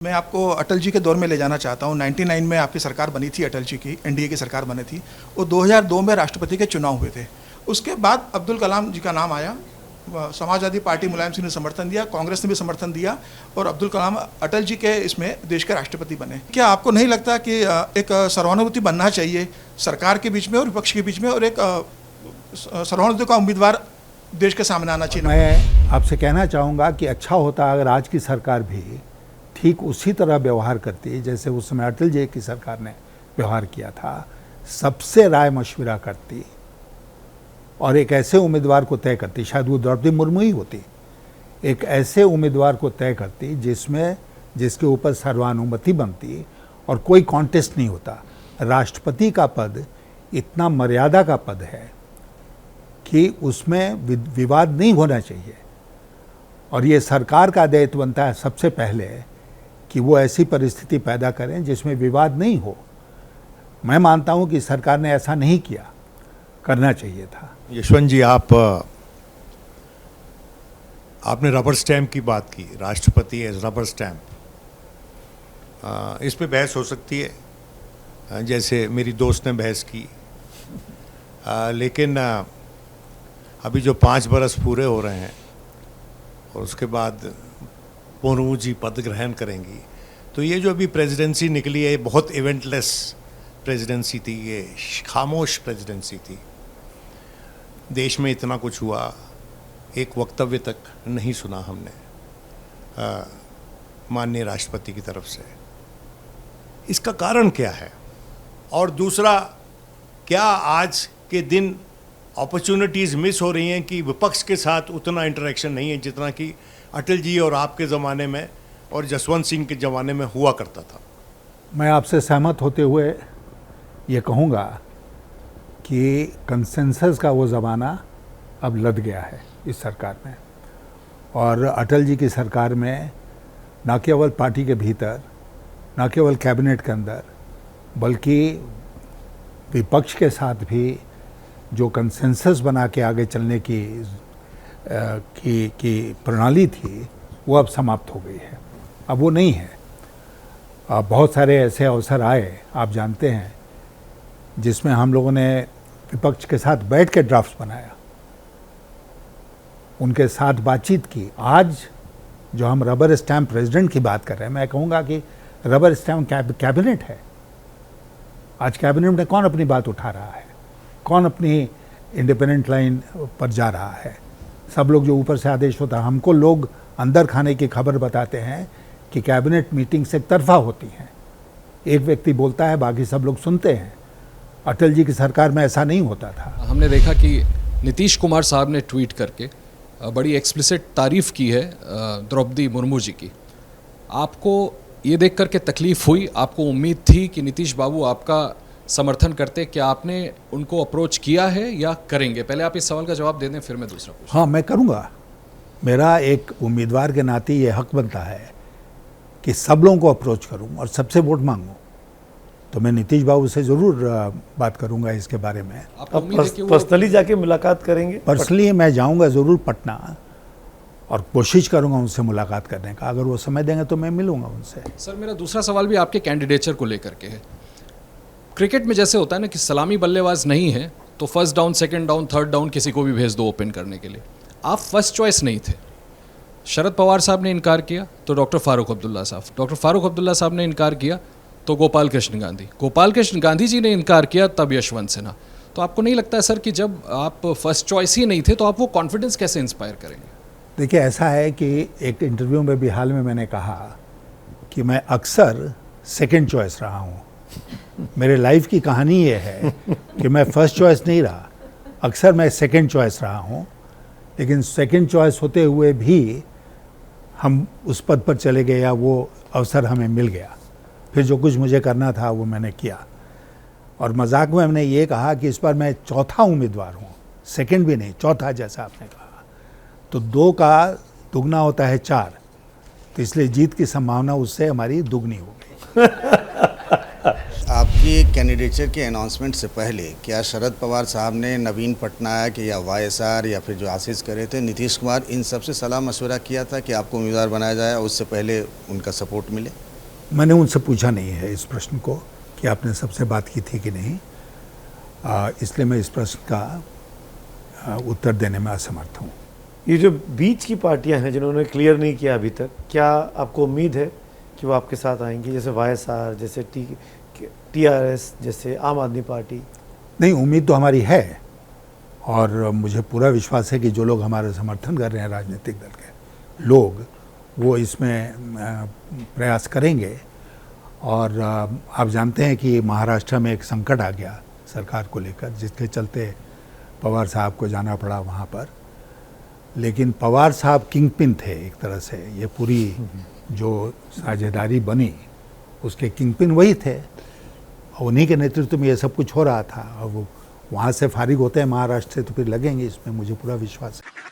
मैं आपको अटल जी के दौर में ले जाना चाहता हूँ। 99 में आपकी सरकार बनी थी, अटल जी की एनडीए की सरकार बनी थी। और 2002 में राष्ट्रपति के चुनाव हुए थे। उसके बाद अब्दुल कलाम जी का नाम आया। समाजवादी पार्टी मुलायम सिंह ने समर्थन दिया, कांग्रेस ने भी समर्थन दिया और अब्दुल कलाम अटल जी के इसमें देश के राष्ट्रपति बने। क्या आपको नहीं लगता कि एक सर्वानुभूति बनना चाहिए सरकार के बीच में और विपक्ष के बीच में, और एक सर्वानुभूति का उम्मीदवार देश के सामने आना चाहिए? मैं आपसे कहना चाहूँगा कि अच्छा होता अगर आज की सरकार भी ठीक उसी तरह व्यवहार करती जैसे उस समय अटल जी की सरकार ने व्यवहार किया था। सबसे राय मशविरा करती और एक ऐसे उम्मीदवार को तय करती, शायद वो द्रौपदी मुर्मू ही होती, एक ऐसे उम्मीदवार को तय करती जिसके ऊपर सर्वानुमति बनती और कोई कॉन्टेस्ट नहीं होता। राष्ट्रपति का पद इतना मर्यादा का पद है कि उसमें विवाद नहीं होना चाहिए और ये सरकार का दायित्व बनता है सबसे पहले कि वो ऐसी परिस्थिति पैदा करें जिसमें विवाद नहीं हो। मैं मानता हूं कि सरकार ने ऐसा नहीं किया, करना चाहिए था। यशवंत जी, आपने रबर स्टैम्प की बात की, राष्ट्रपति एज रबर स्टैम्प। इस पे बहस हो सकती है, जैसे मेरी दोस्त ने बहस की, लेकिन अभी जो 5 बरस पूरे हो रहे हैं और उसके बाद मुर्मू जी पद ग्रहण करेंगी, तो ये जो अभी प्रेसिडेंसी निकली है, बहुत इवेंटलेस प्रेसिडेंसी थी, ये खामोश प्रेसिडेंसी थी। देश में इतना कुछ हुआ, एक वक्तव्य तक नहीं सुना हमने माननीय राष्ट्रपति की तरफ से। इसका कारण क्या है? और दूसरा, क्या आज के दिन अपॉर्चुनिटीज़ मिस हो रही हैं कि विपक्ष के साथ उतना इंटरेक्शन नहीं है जितना कि अटल जी और आपके ज़माने में और जसवंत सिंह के ज़माने में हुआ करता था? मैं आपसे सहमत होते हुए ये कहूँगा कि कंसेंसस का वो ज़माना अब लद गया है इस सरकार में। और अटल जी की सरकार में न केवल पार्टी के भीतर, न केवल कैबिनेट के अंदर, बल्कि विपक्ष के साथ भी जो कंसेंसस बना के आगे चलने की प्रणाली थी, वो अब समाप्त हो गई है। अब वो नहीं है। बहुत सारे ऐसे अवसर आए, आप जानते हैं, जिसमें हम लोगों ने विपक्ष के साथ बैठ के ड्राफ्ट बनाया, उनके साथ बातचीत की। आज जो हम रबर स्टैम्प प्रेसिडेंट की बात कर रहे हैं, मैं कहूँगा कि रबर स्टैम्प कैबिनेट है। आज कैबिनेट में कौन अपनी बात उठा रहा है, कौन अपनी इंडिपेंडेंट लाइन पर जा रहा है? सब लोग जो ऊपर से आदेश होता है, हमको लोग अंदर खाने की खबर बताते हैं कि कैबिनेट मीटिंग से एक तरफा होती हैं, एक व्यक्ति बोलता है, बाकी सब लोग सुनते हैं। अटल जी की सरकार में ऐसा नहीं होता था। हमने देखा कि नीतीश कुमार साहब ने ट्वीट करके बड़ी एक्सप्लिसिट तारीफ़ की है द्रौपदी मुर्मू जी की। आपको ये देख करके तकलीफ़ हुई? आपको उम्मीद थी कि नीतीश बाबू आपका समर्थन करते? क्या आपने उनको अप्रोच किया है या करेंगे? पहले आप इस सवाल का जवाब दे दें, फिर मैं दूसरा पूछूं। हाँ, मैं करूँगा। मेरा एक उम्मीदवार के नाते ये हक बनता है कि सब लोगों को अप्रोच करूँ और सबसे वोट मांगूँ। तो मैं नीतीश बाबू से ज़रूर बात करूँगा इसके बारे में। आप पर्सनली जाके मुलाकात करेंगे? पर्सनली मैं जाऊँगा ज़रूर पटना और कोशिश करूँगा उनसे मुलाकात करने का। अगर वो समय देंगे तो मैं मिलूँगा उनसे। सर, मेरा दूसरा सवाल भी आपके कैंडिडेचर को लेकर के है। क्रिकेट में जैसे होता है ना कि सलामी बल्लेबाज नहीं है तो first down, second down, third down किसी को भी भेज दो ओपन करने के लिए। आप फर्स्ट चॉइस नहीं थे। शरद पवार साहब ने इनकार किया तो डॉक्टर फारूक अब्दुल्ला साहब ने इनकार किया तो गोपाल कृष्ण गांधी जी ने इनकार किया, तब यशवंत सिन्हा। तो आपको नहीं लगता है सर कि जब आप फर्स्ट चॉइस ही नहीं थे तो आप वो कॉन्फिडेंस कैसे इंस्पायर करेंगे? देखिए, ऐसा है कि एक इंटरव्यू में भी हाल में मैंने कहा कि मैं अक्सर सेकंड चॉइस रहा हूँ। मेरे लाइफ की कहानी ये है कि मैं फर्स्ट चॉइस नहीं रहा, अक्सर मैं सेकंड चॉइस रहा हूँ। लेकिन सेकंड चॉइस होते हुए भी हम उस पद पर चले गए या वो अवसर हमें मिल गया। फिर जो कुछ मुझे करना था वो मैंने किया। और मजाक में मैंने ये कहा कि इस बार मैं चौथा उम्मीदवार हूँ, सेकंड भी नहीं, चौथा, जैसा आपने कहा। तो 2 का दुगना होता है 4, तो इसलिए जीत की संभावना उससे हमारी दुगनी हो गई। आपकी कैंडिडेचर के अनाउंसमेंट से पहले क्या शरद पवार साहब ने नवीन पटनायक या वाईएसआर या फिर जो आशीष करे थे, नीतीश कुमार, इन सब से सलाह मशवरा किया था कि आपको उम्मीदवार बनाया जाए, उससे पहले उनका सपोर्ट मिले? मैंने उनसे पूछा नहीं है इस प्रश्न को कि आपने सबसे बात की थी कि नहीं, इसलिए मैं इस प्रश्न का उत्तर देने में असमर्थ हूँ। ये जो बीच की पार्टियां हैं जिन्होंने क्लियर नहीं किया अभी तक, क्या आपको उम्मीद है कि वो आपके साथ आएंगी, जैसे वाईएसआर, जैसे टीआरएस, जैसे आम आदमी पार्टी? नहीं, उम्मीद तो हमारी है और मुझे पूरा विश्वास है कि जो लोग हमारा समर्थन कर रहे हैं, राजनीतिक दल के लोग, वो इसमें प्रयास करेंगे। और आप जानते हैं कि महाराष्ट्र में एक संकट आ गया सरकार को लेकर, जिसके चलते पवार साहब को जाना पड़ा वहाँ पर। लेकिन पवार साहब किंग पिन थे एक तरह से, ये पूरी जो साझेदारी बनी उसके किंग पिन वही थे, उन्हीं के नेतृत्व में ये सब कुछ हो रहा था। और वो वहाँ से फारिग होते हैं महाराष्ट्र से तो फिर लगेंगे, इसमें मुझे पूरा विश्वास है।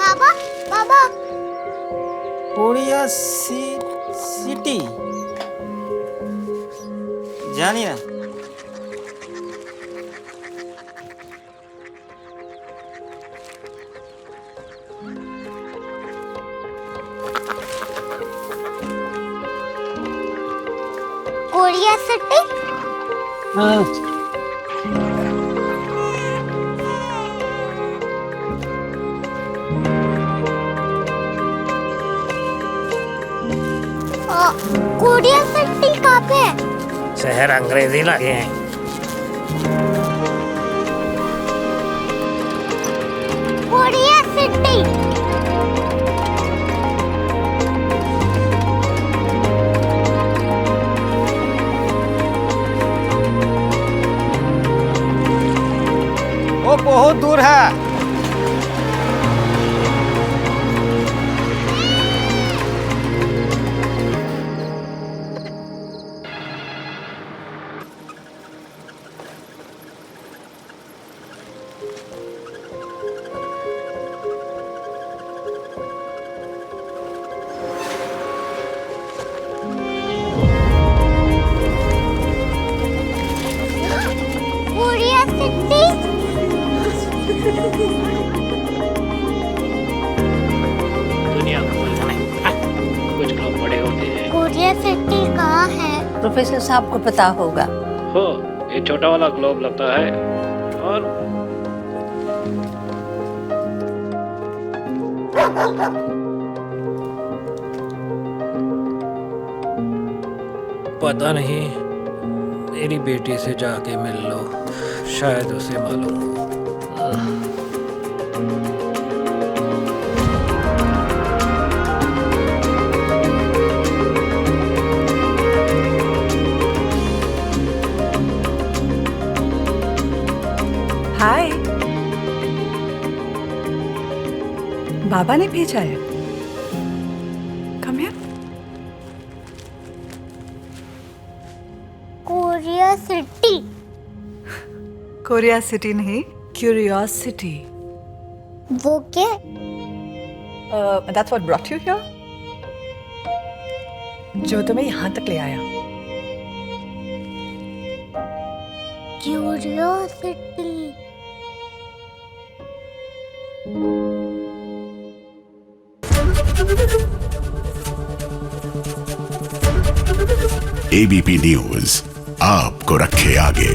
बाबा बाबा कोरिया सिटी জানি না। कोरिया सिटी कोरिया सिटी कहाँ पे है? शहर अंग्रेजी लगे हैं। कोरिया सिटी वो बहुत दूर है। कोरिया सिटी दुनिया को बोलना है, कुछ लोग बड़े होते हैं। कोरिया सिटी कहाँ है? प्रोफेसर साहब को पता होगा। हो, ये छोटा वाला ग्लोब लगता है और पता नहीं, मेरी बेटी से जाके मिल लो, शायद उसे मालूम हो। हाय, बाबा ने भेजा है। Come here. Korea city Korea city नहीं, क्यूरियोसिटी। वो क्या? That's what brought you here, जो तुम्हें यहाँ तक ले आया। क्यूरियोसिटी एबीपी न्यूज आपको रखे आगे।